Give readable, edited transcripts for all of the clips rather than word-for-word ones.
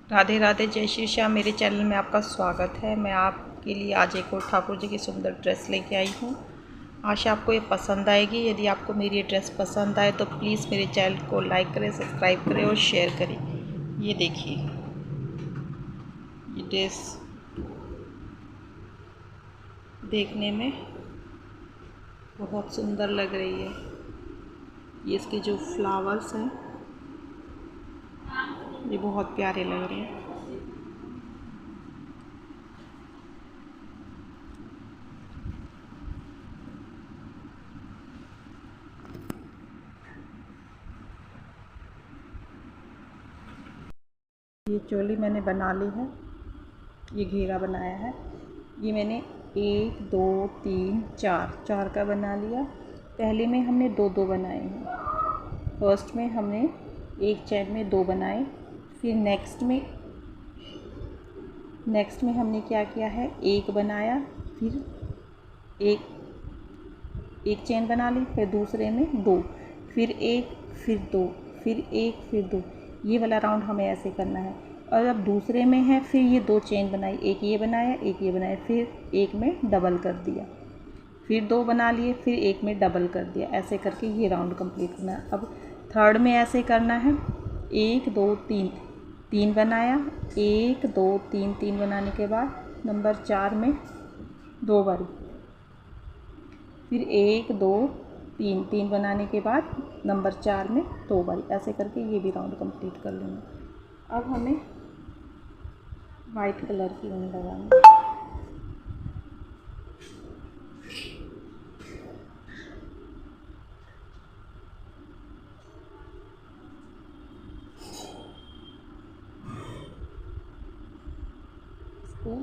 राधे राधे, जय श्री श्याम। मेरे चैनल में आपका स्वागत है। मैं आपके लिए आज एक और ठाकुर जी की सुंदर ड्रेस लेके आई हूँ। आशा आपको ये पसंद आएगी। यदि आपको मेरी ये ड्रेस पसंद आए तो प्लीज़ मेरे चैनल को लाइक करें, सब्सक्राइब करें और शेयर करें। ये देखिए, ये ड्रेस देखने में बहुत सुंदर लग रही है। ये इसके जो फ्लावर्स हैं ये बहुत प्यारे लग रहे हैं। ये चोली मैंने बना ली है, ये घेरा बनाया है। ये मैंने 1 2 3 4 का बना लिया। पहले में हमने दो बनाए हैं। फर्स्ट में हमने एक चैन में 2 बनाए, फिर नेक्स्ट में हमने क्या किया है, एक बनाया, फिर एक चैन बना ली, फिर दूसरे में 2, फिर एक, फिर 2, फिर एक, फिर 2। ये वाला राउंड हमें ऐसे करना है। और अब दूसरे में है, फिर ये 2 चेन बनाई, एक ये बनाया, एक ये बनाया, फिर एक में डबल कर दिया, फिर 2 बना लिए, फिर एक में डबल कर दिया। ऐसे करके ये राउंड कंप्लीट करना है। अब थर्ड में ऐसे करना है, 1 2 3 3 बनाया, 1 2 3 3 बनाने के बाद नंबर 4 में 2 बारी, फिर 1 2 3 3 बनाने के बाद नंबर 4 में 2 बारी। ऐसे करके ये भी राउंड कंप्लीट कर लेंगे। अब हमें वाइट कलर की ऊन लगानी है। इसको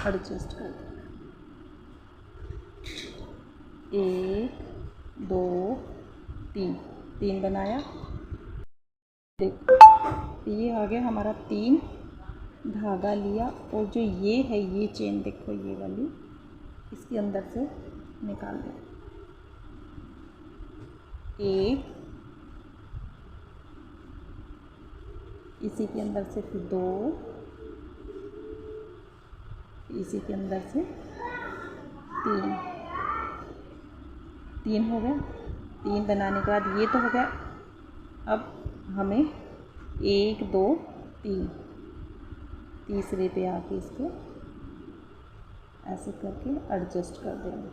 एडजस्ट कर दें। 1 2 3 3 बनाया, देखो ये आ गया हमारा 3 धागा लिया। और जो ये है, ये चेन देखो, ये वाली इसके अंदर से निकाल दें। 1, इसी के अंदर से फिर 2, इसी के अंदर से 3 3 हो गया। 3 बनाने के बाद ये तो हो गया। अब हमें 1 2 3 तीसरे पे आके इसको ऐसे करके एडजस्ट कर देंगे।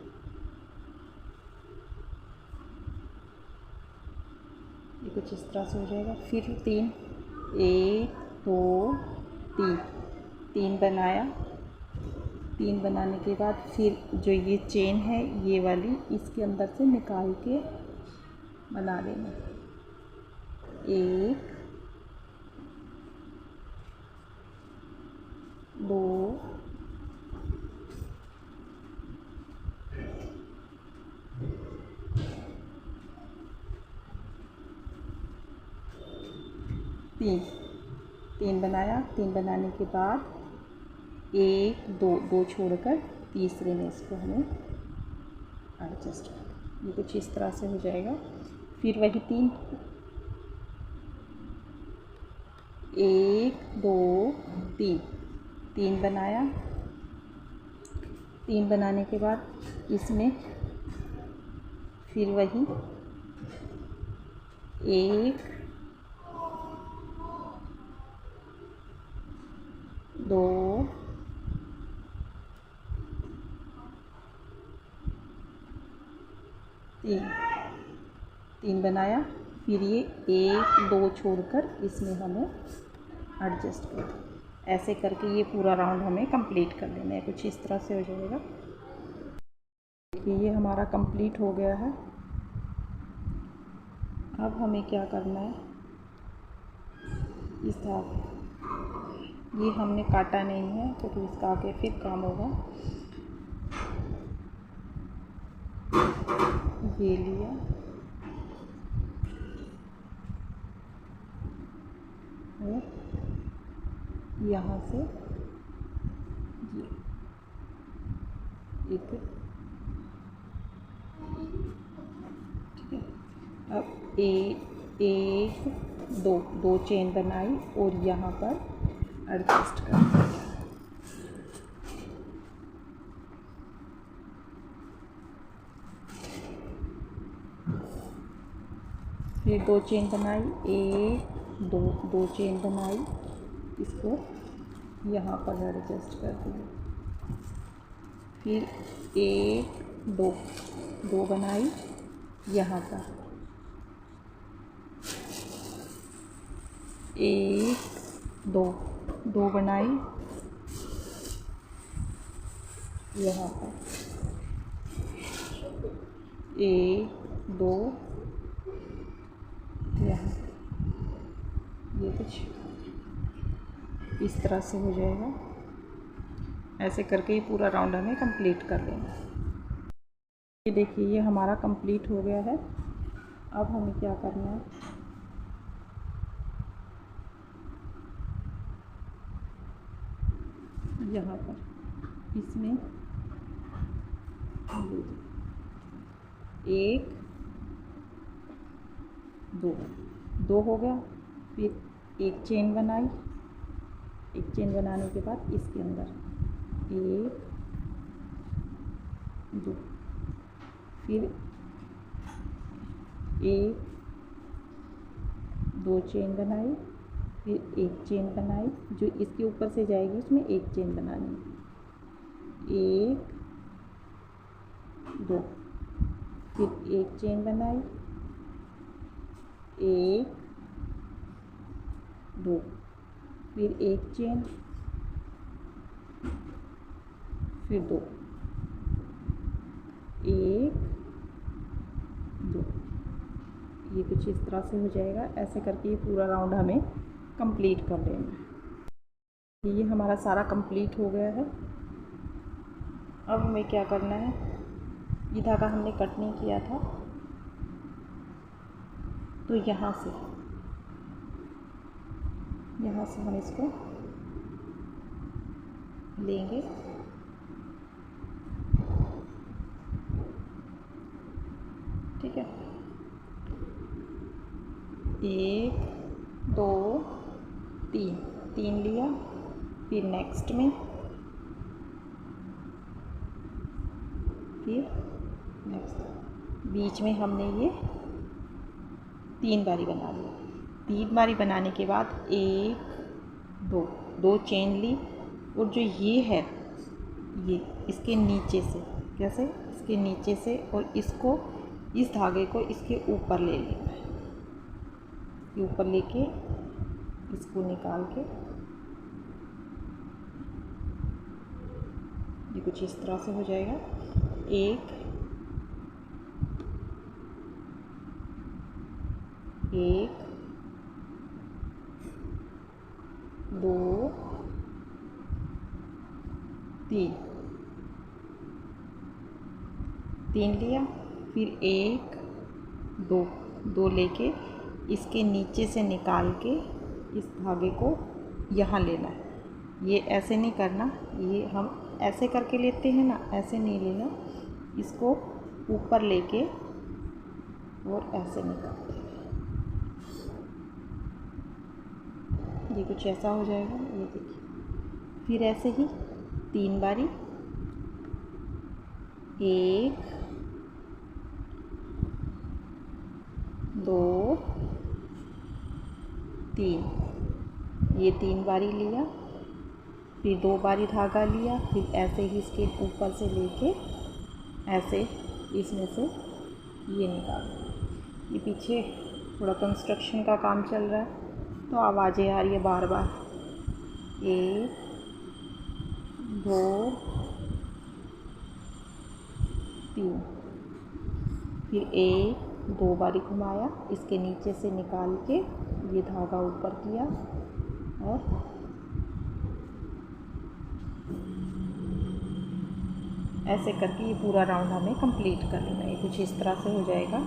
ये कुछ इस तरह से हो जाएगा। फिर 3 1 2 3 3 बनाया। 3 बनाने के बाद फिर जो ये चेन है, ये वाली इसके अंदर से निकाल के बना देना। 1 2 3 3 बनाया। 3 बनाने के बाद 1 2 2 छोड़कर तीसरे में इसको हमें एडजस्ट कर, ये कुछ इस तरह से हो जाएगा। फिर वही 3 1 2 3 3 बनाया। 3 बनाने के बाद इसमें फिर वही 1 2 3 बनाया। फिर ये 1 2 छोड़कर इसमें हमें एडजस्ट कर दें। ऐसे करके ये पूरा राउंड हमें कंप्लीट कर लेना है। कुछ इस तरह से हो जाएगा। देखिए, ये हमारा कंप्लीट हो गया है। अब हमें क्या करना है, इस धागे, ये हमने काटा नहीं है क्योंकि इसका आगे फिर काम होगा। ये लिया, और यहाँ से ये एक, ठीक है। अब 1 दो चेन बनाई और यहाँ पर एडजस्ट कर दिया। फिर दो चेन बनाई, एक दो चेन बनाई, इसको यहाँ पर एडजस्ट कर दिया। फिर एक दो बनाई यहाँ पर, एक दो बनाई यहाँ पर, एक दो यहाँ। ये कुछ इस तरह से हो जाएगा। ऐसे करके ही पूरा राउंड हमें कंप्लीट कर लेना। ये देखिए, ये हमारा कंप्लीट हो गया है। अब हमें क्या करना है, यहाँ पर इसमें एक दो हो गया। फिर एक चेन बनाई, एक चेन बनाने के बाद इसके अंदर एक दो, फिर एक दो चेन बनाई, फिर एक चेन बनाई, जो इसके ऊपर से जाएगी उसमें एक चेन बनानी है, एक दो, फिर एक चेन बनाई, एक दो, फिर एक चेन, फिर दो, एक दो। ये कुछ इस तरह से हो जाएगा। ऐसे करके ये पूरा राउंड हमें कंप्लीट कर लेना है। ये हमारा सारा कंप्लीट हो गया है। अब हमें क्या करना है, ये धागा हमने कट नहीं किया था, तो यहाँ से हम इसको लेंगे, ठीक है। एक दो तीन लिया, फिर नेक्स्ट में, फिर नेक्स्ट, बीच में हमने ये 3 बारी बना लिया। 3 बारी बनाने के बाद एक दो चेन ली, और जो ये है ये इसके नीचे से, कैसे, इसके नीचे से, और इसको, इस धागे को इसके ऊपर ले लेना है, ऊपर लेके इसको निकाल के, ये कुछ इस तरह से हो जाएगा। एक दो तीन लिया, फिर एक दो लेके इसके नीचे से निकाल के इस धागे को यहाँ लेना है। ये ऐसे नहीं करना, ये हम ऐसे करके लेते हैं ना, ऐसे नहीं लेना, इसको ऊपर लेके और ऐसे निकालते हैं। ये कुछ ऐसा हो जाएगा, ये देखिए। फिर ऐसे ही 3 बारी, एक दो तीन, ये 3 बारी लिया, फिर 2 बारी धागा लिया, फिर ऐसे ही इसके ऊपर से लेके ऐसे इसमें से ये निकाल। ये पीछे थोड़ा कंस्ट्रक्शन का काम चल रहा है, तो आवाज़ें आ रही है बार बार। 1 2 3, फिर 1 2 बारी घुमाया, इसके नीचे से निकाल के ये धागा ऊपर किया, और ऐसे करके ये पूरा राउंड हमें कंप्लीट कर लेना है। ये कुछ इस तरह से हो जाएगा,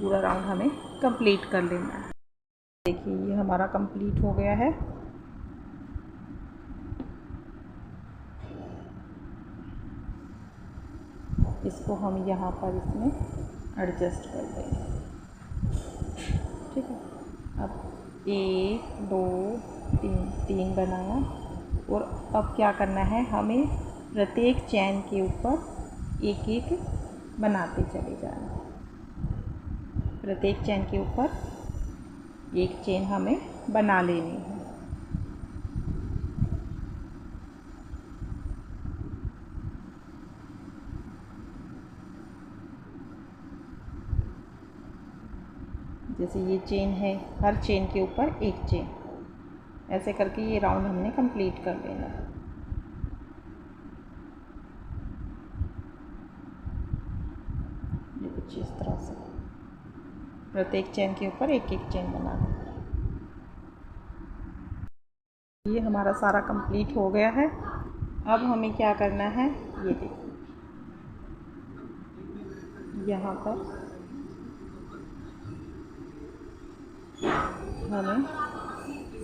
पूरा राउंड हमें कंप्लीट कर लेना है। देखिए, ये हमारा कंप्लीट हो गया है। इसको हम यहाँ पर इसमें एडजस्ट कर देंगे, ठीक है। 1 2 3, 3 बनाया। और अब क्या करना है, हमें प्रत्येक चैन के ऊपर एक एक बनाते चले जाना। प्रत्येक चैन के ऊपर एक चेन हमें बना लेनी है। जैसे ये चेन है, हर चेन के ऊपर एक चेन, ऐसे करके ये राउंड हमने कंप्लीट कर लेना है। ये कुछ इस तरह से प्रत्येक चेन के ऊपर एक एक चेन बना दें। ये हमारा सारा कंप्लीट हो गया है। अब हमें क्या करना है, ये देखिए यहाँ पर हमें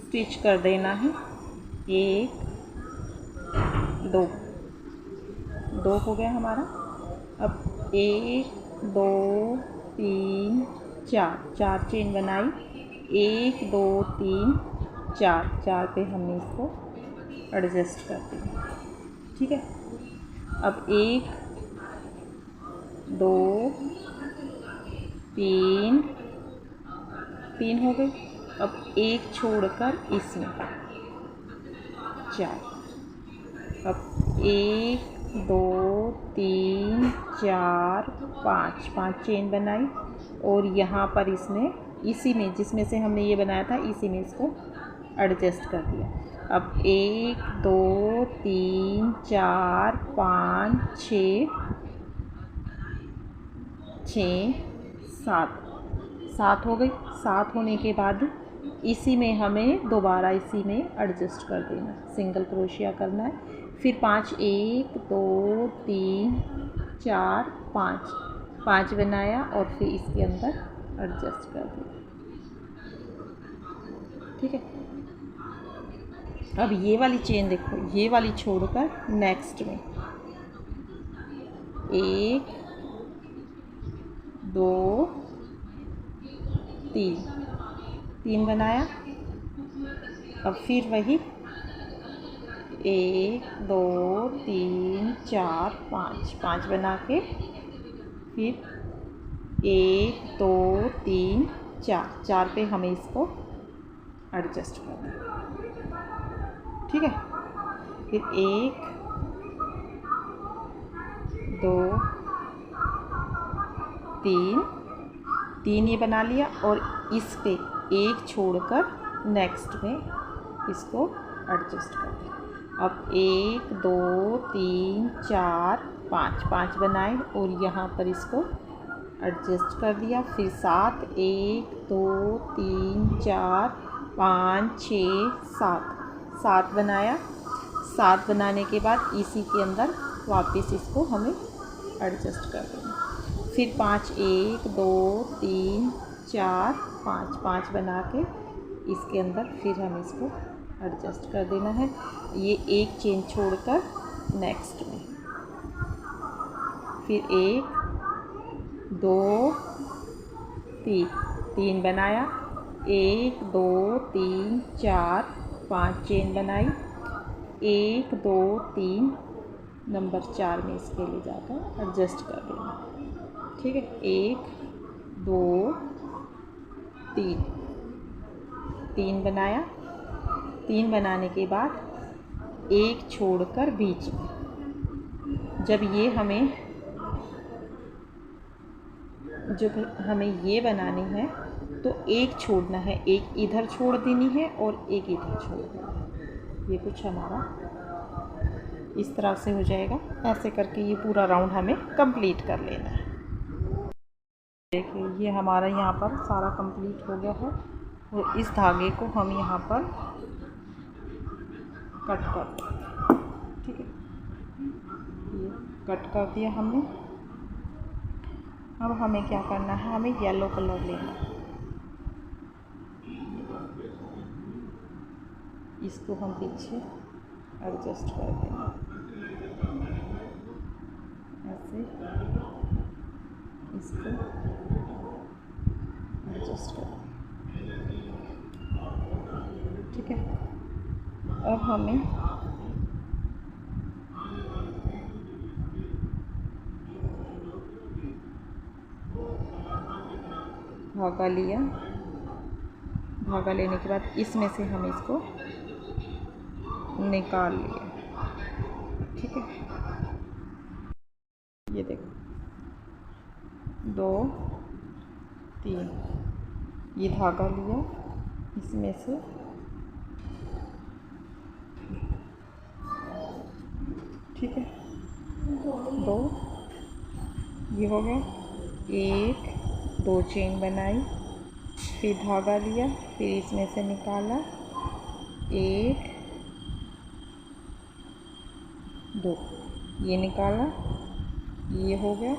स्टिच कर देना है। 1 2 2 हो गया हमारा। अब 1 2 3 4, 4 चेन बनाई। 1 2 3 4, 4 पे हमने इसको एडजस्ट कर दिया। ठीक है। अब 1 2 3 3 हो गए। अब एक छोड़कर इसमें 4। अब 1 2 3 4 5, 5 चेन बनाई और यहाँ पर इसमें इसी में जिसमें से हमने ये बनाया था इसी में इसको एडजस्ट कर दिया। अब 1 2 3 4 5 6 7, 7 हो गई। 7 होने के बाद इसी में हमें दोबारा इसी में एडजस्ट कर देना, सिंगल क्रोशिया करना है। फिर 5 1 2 3 4 5, 5 बनाया और फिर इसके अंदर एडजस्ट कर दिया। ठीक है। अब ये वाली चेन देखो, ये वाली छोड़कर नेक्स्ट में 1 2 3, 3 बनाया। अब फिर वही 1 2 3 4 5, 5 बना के फिर 1 2 3 4, 4 पे हमें इसको एडजस्ट करना है। ठीक है। फिर 1 2 3, 3 ये बना लिया और इस पे एक छोड़कर नेक्स्ट में इसको एडजस्ट कर दिया। अब 1 2 3 4 5, 5 बनाए और यहाँ पर इसको एडजस्ट कर दिया। फिर 7 1 2 3 4 5 6 7, 7 बनाया। 7 बनाने के बाद इसी के अंदर वापस इसको हमें एडजस्ट कर देना। फिर 5 1 2 3 4 5, 5 बना के इसके अंदर फिर हम इसको एडजस्ट कर देना है। ये एक चेन छोड़कर नेक्स्ट में फिर 1 2 3, 3 बनाया। 1 2 3 4 5 चेन बनाई। 1 2 3 नंबर 4 में इसके लिए जाकर एडजस्ट कर देना। ठीक है। 1 2 3, 3 बनाया। 3 बनाने के बाद एक छोड़कर बीच में जब हमें ये बनानी है तो एक छोड़ना है, एक इधर छोड़ देनी है और एक इधर छोड़ देना है। ये कुछ हमारा इस तरह से हो जाएगा। ऐसे करके ये पूरा राउंड हमें कंप्लीट कर लेना है। देखिए ये हमारा यहाँ पर सारा कंप्लीट हो गया है और इस धागे को हम यहाँ पर कट कर दें। ठीक है। ये कट कर दिया हमने। अब हमें क्या करना है, हमें येलो कलर लेना है। इसको हम पीछे एडजस्ट कर देंगे ऐसे, इसको एडजस्ट कर ठीक है। अब हमें धागा लिया, धागा लेने के बाद इसमें से हम इसको निकाल लिया, ठीक है। ये देखो 2 3, ये धागा लिया, इसमें से ठीक है 2, ये हो गया 1 2 चेन बनाई, फिर धागा लिया, फिर इसमें से निकाला 1 2, ये निकाला, ये हो गया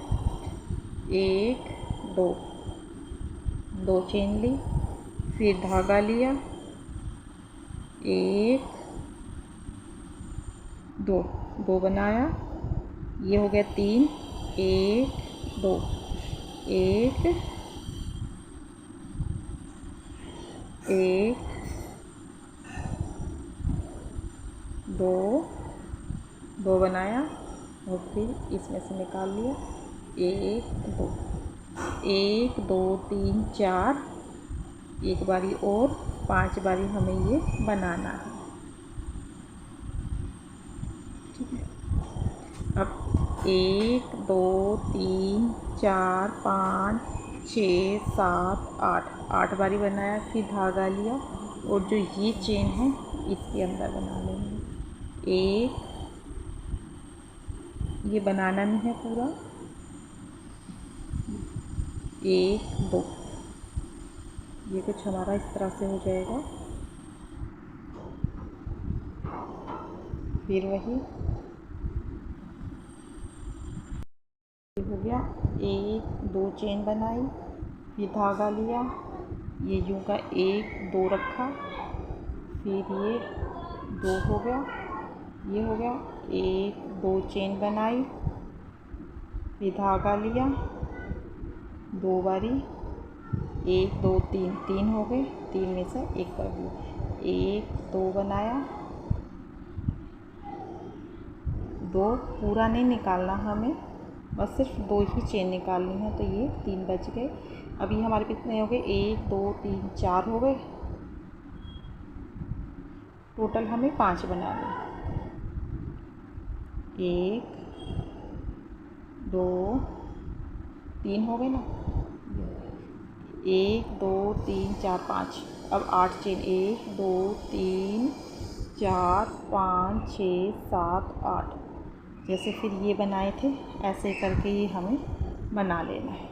1 2 2 चेन ली, फिर धागा लिया 1 2 2 बनाया, ये हो गया 3 1 2 1 1 2 2 बनाया और फिर इसमें से निकाल लिया 1 2 1 2 3 4, एक बारी और 5 बारी हमें ये बनाना है, ठीक है। अब 1 2 3 4 5 6 7 8, 8 बारी बनाया, फिर धागा लिया और जो ये चेन है इसके अंदर बना लेंगे। एक ये बनाना नहीं है पूरा, 1 2, ये कुछ हमारा इस तरह से हो जाएगा। फिर वही हो गया, 1 2 चेन बनाई, फिर धागा लिया, ये यूं का 1 2 रखा, फिर ये 2 हो गया, ये हो गया 1 2 चेन बनाई, फिर धागा लिया 2 बारी, 1 2 3 3 हो गए, 3 में से एक कर दिया, 1 2 बनाया, 2 पूरा नहीं निकालना हमें, बस सिर्फ 2 ही चेन निकालनी है, तो ये 3 बच गए। अभी हमारे कितने हो गए, 1 2 3 4 हो गए, टोटल हमें 5 बनाने, 1 2 3 हो गए ना, 1 2 3 4 5, अब 8 चेन, 1 2 3 4 5 6 7 8, जैसे फिर ये बनाए थे ऐसे करके ये हमें बना लेना है।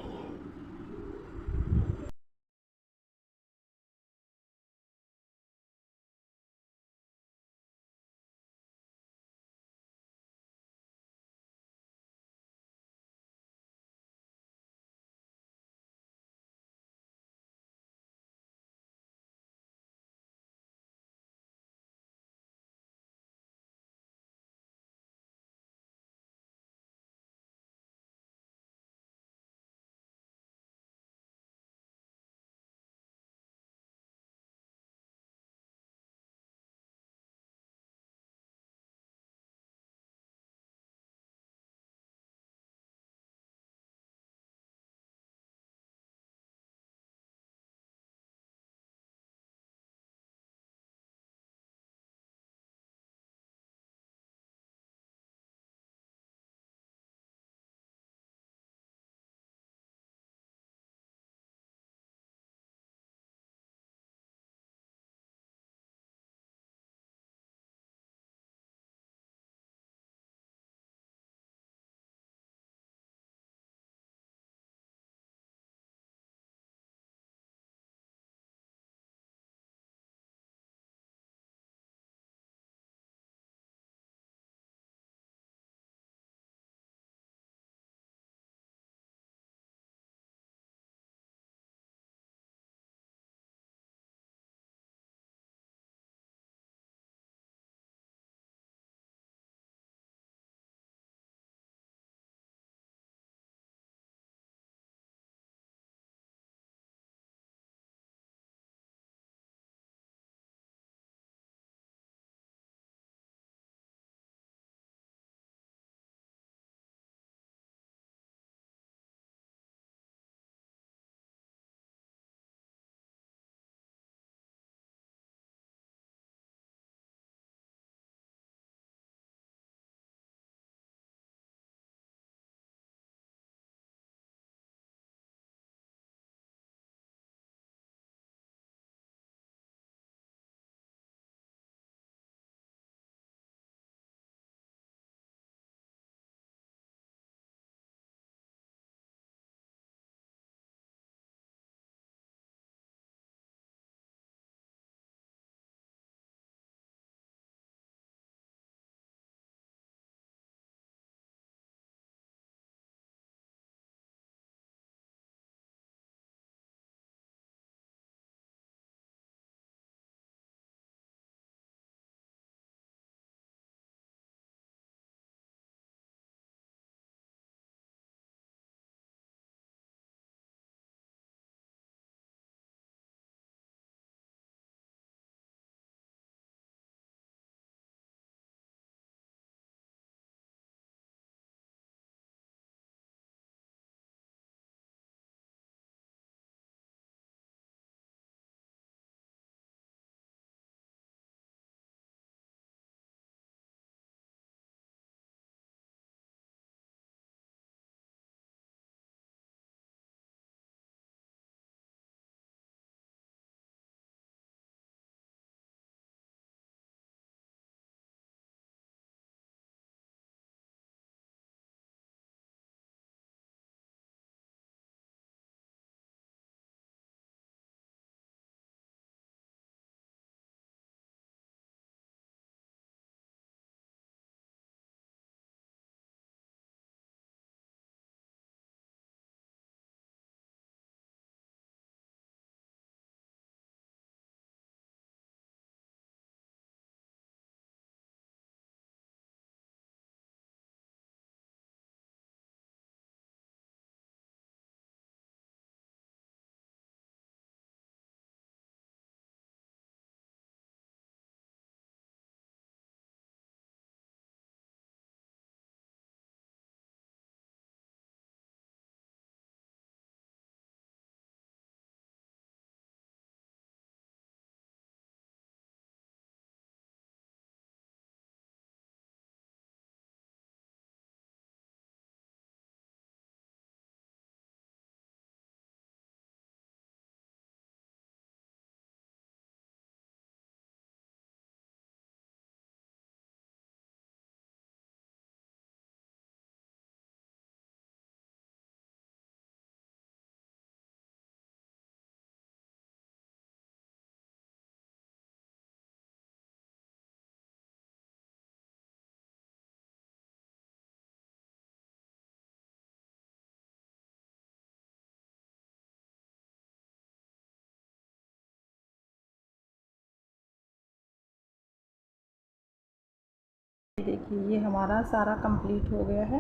देखिए ये हमारा सारा कंप्लीट हो गया है।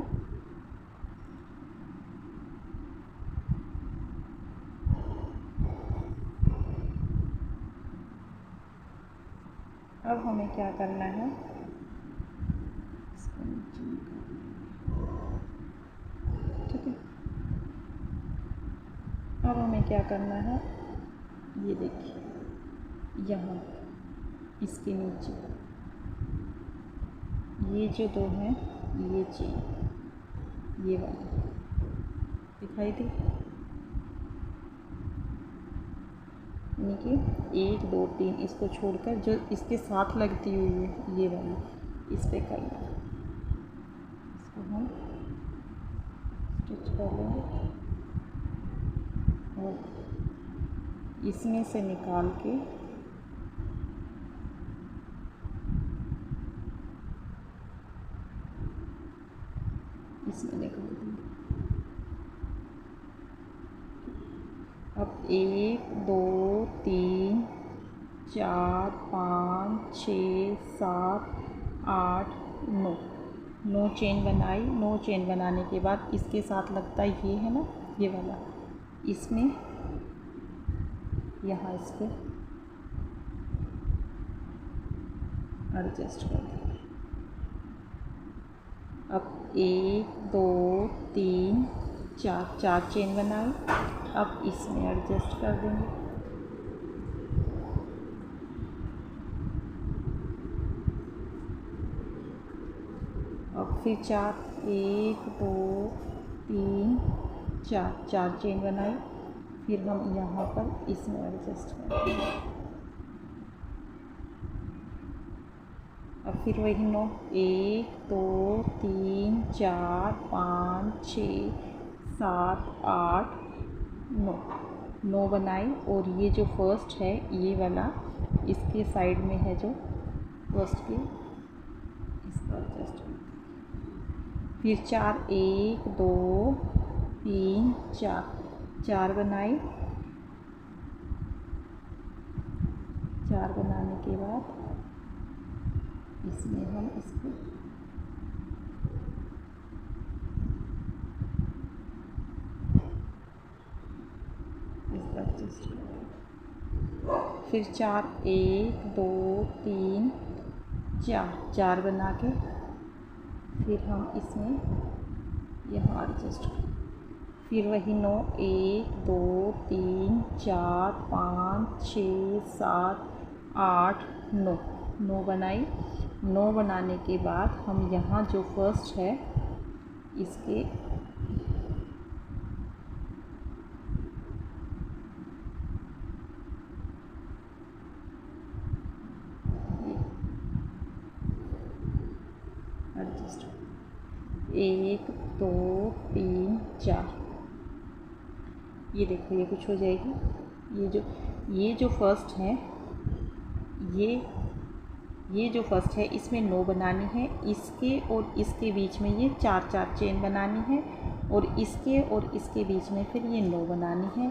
अब हमें क्या करना है, ठीक है। अब हमें क्या करना है, ये देखिए यहाँ इसके नीचे ये जो दो हैं, ये चेन ये वाली दिखाई दी, यानी कि 1 2 3 इसको छोड़कर जो इसके साथ लगती हुई है ये वाली, इस पे करना है। इसको हम स्टिच कर लेंगे और इसमें से निकाल के इसमें निकाल देंगे। अब 1 2 3 4 5 6 7 8 9 चेन बनाई। 9 चेन बनाने के बाद इसके साथ लगता ये है ना, ये वाला, इसमें यहाँ इस पर एडजस्ट कर दें। अब 1 2 3 4 चेन बनाई। अब इसमें एडजस्ट कर देंगे। अब फिर 1 2 3 4 चेन बनाई। फिर हम यहाँ पर इसमें एडजस्ट कर देंगे। अब फिर वही 9 1 2 3 4 5 6 7 8 9 बनाई। और ये जो फर्स्ट है ये वाला इसके साइड में है, जो फर्स्ट के, इसको एडजस्ट। फिर 4 1 2 3 4 बनाई। 4 बनाने के बाद इसमें हम इसको एडजस्ट करें। फिर 4 1 2 3 4 बना के फिर हम इसमें यहाँ एडजस्ट करें। फिर वही 9 1 2 3 4 5 6 7 8 9 बनाई। 9 बनाने के बाद हम यहाँ जो फर्स्ट है इसके एडजस्ट 1 2 3 4, ये देखो ये कुछ हो जाएगी। ये जो फर्स्ट है, ये जो फर्स्ट है इसमें 9 बनानी है। इसके और इसके बीच में ये 4 चेन बनानी है। और इसके बीच में फिर ये 9 बनानी है।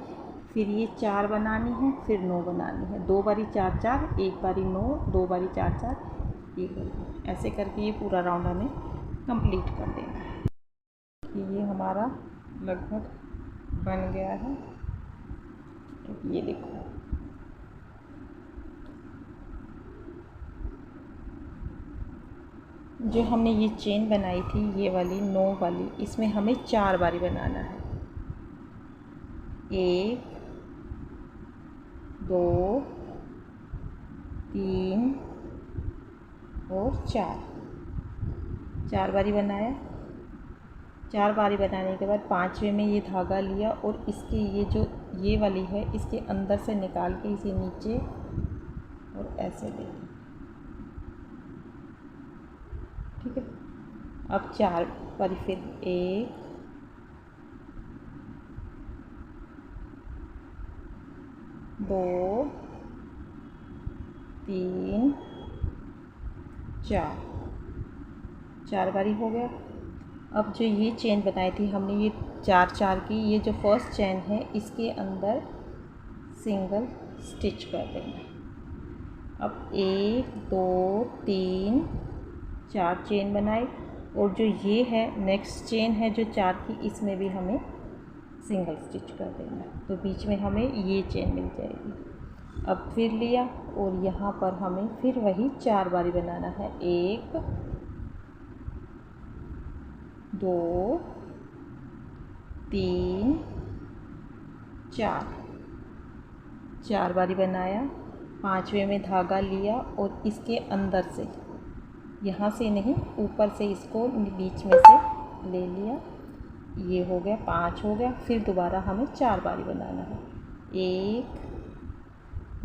फिर ये 4 बनानी है, फिर 9 बनानी है। 2 बारी 4 1 बारी 9, 2 बारी 4 1 बारी, ऐसे करके ये पूरा राउंड हमें कंप्लीट कर देना है। ये हमारा लगभग बन गया है। तो ये देखो, जो हमने ये चेन बनाई थी ये वाली 9 वाली, इसमें हमें 4 बारी बनाना है। 1 2 3 और 4 बारी बनाया। 4 बारी बनाने के बाद 5वें में ये धागा लिया और इसके ये वाली है इसके अंदर से निकाल के इसे नीचे और ऐसे ले, ठीक है। अब 4 बारी फिर 1 2 3 4 बारी हो गया। अब जो ये चेन बनाई थी हमने, ये 4 की, ये जो फर्स्ट चेन है इसके अंदर सिंगल स्टिच कर देंगे। अब 1 2 3 4 चेन बनाई, और जो ये है नेक्स्ट चेन है जो 4 की, इसमें भी हमें सिंगल स्टिच कर देना है, तो बीच में हमें ये चेन मिल जाएगी। अब फिर लिया और यहाँ पर हमें फिर वही 4 बारी बनाना है, 1 2 3 4 बारी बनाया। 5वें में धागा लिया और इसके अंदर से, यहाँ से नहीं ऊपर से इसको बीच में से ले लिया, ये हो गया 5 हो गया। फिर दोबारा हमें 4 बारी बनाना है, 1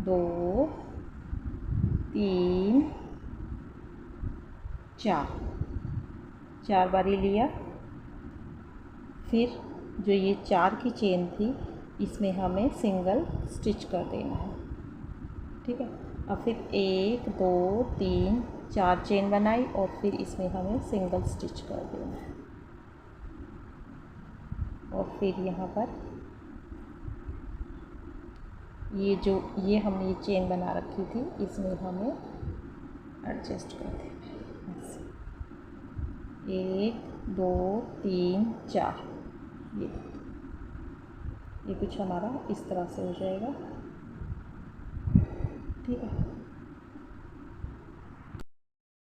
2 3 4 बारी लिया। फिर जो ये 4 की चेन थी इसमें हमें सिंगल स्टिच कर देना है, ठीक है। अब फिर 1 2 3 4 चेन बनाई और फिर इसमें हमें सिंगल स्टिच कर देना है, और फिर यहाँ पर ये हमने ये चेन बना रखी थी इसमें हमें एडजस्ट कर देना है, ऐसे 1 2 3 4, ये कुछ हमारा इस तरह से हो जाएगा, ठीक है।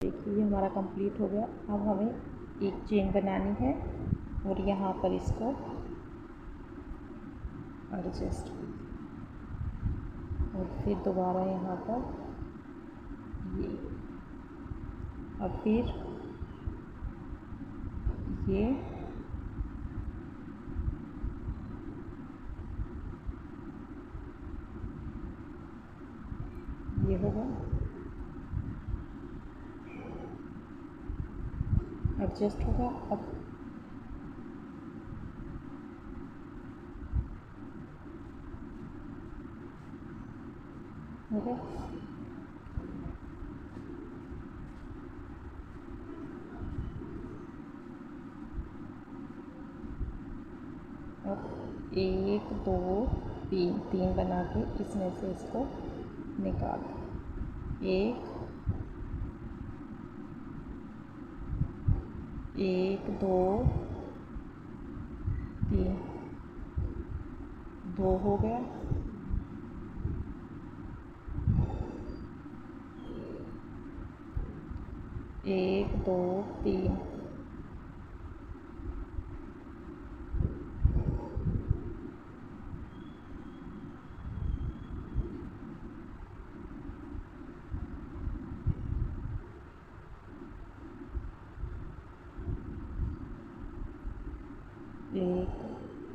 देखिए ये हमारा कंप्लीट हो गया। अब हमें एक चेन बनानी है और यहाँ पर इसको एडजस्ट, और फिर दोबारा यहाँ पर ये, अब फिर ये होगा एडजस्ट होगा। अब हो गया, अब 1 2 3 बना के इसमें से इसको निकाल, 1 2 3 2 हो गया, 1 2 3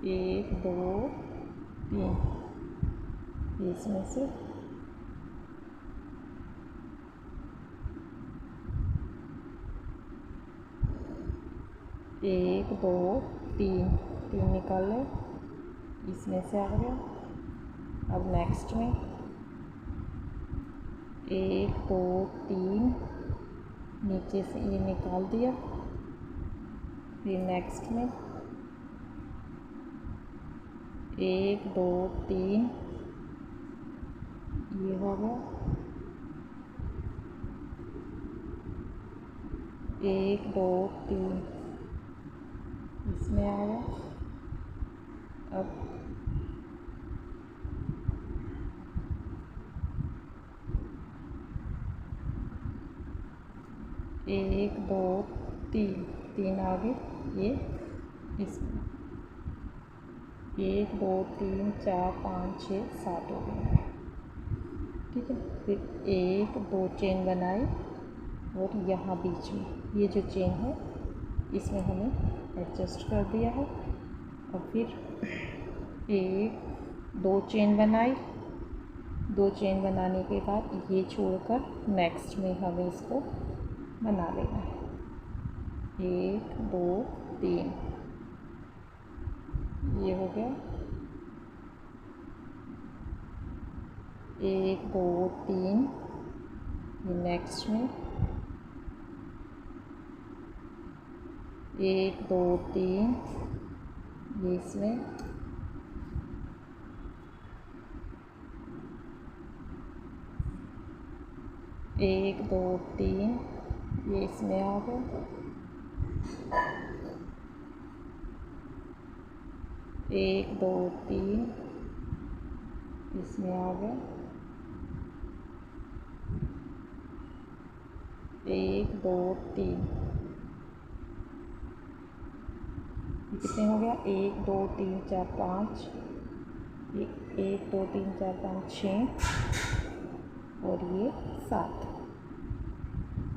1 2 3, इसमें से 1 2 3 निकाल लें, इसमें से आ गया। अब नेक्स्ट में 1 2 3 नीचे से ये निकाल दिया, फिर नेक्स्ट में 1 2 3 ये हो गया, 1 2 3 इसमें आ गया। अब 1 2 3 आगे, ये इसमें 1 2 3 4 5 6 7 हो गया, ठीक है। फिर 1 2 चेन बनाए और यहाँ बीच में ये जो चेन है इसमें हमें एडजस्ट कर दिया है। और फिर 1 2 चेन बनाई, 2 चेन बनाने के बाद ये छोड़कर नेक्स्ट में हमें इसको बना लेना है, 1 2 3 ये हो गया, 1 2 3 ये नेक्स्ट में, 1 2 3 ये इसमें, 1 2 3 ये इसमें आ गया, एक दो तीन इसमें आ गया, एक दो तीन, कितने हो गया, एक दो तीन चार पाँच, एक दो तीन चार पाँच छः और ये सात,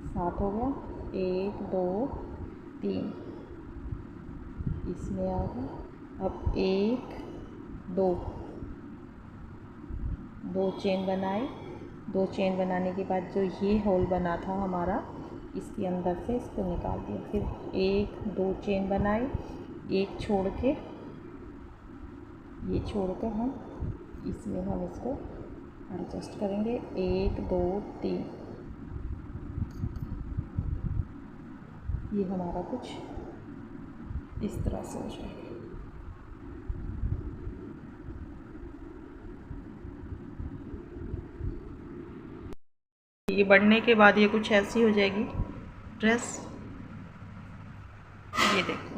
सात हो गया, एक दो तीन इसमें आ गया। अब एक दो, दो चेन बनाए, दो चेन बनाने के बाद जो ये होल बना था हमारा, इसके अंदर से इसको निकाल दिया। फिर एक दो चेन बनाए, एक छोड़ के, ये छोड़ कर हम इसमें हम इसको एडजस्ट करेंगे, एक दो तीन, ये हमारा कुछ इस तरह से हो जाएगा। ये बढ़ने के बाद ये कुछ ऐसी हो जाएगी ड्रेस, ये देखो।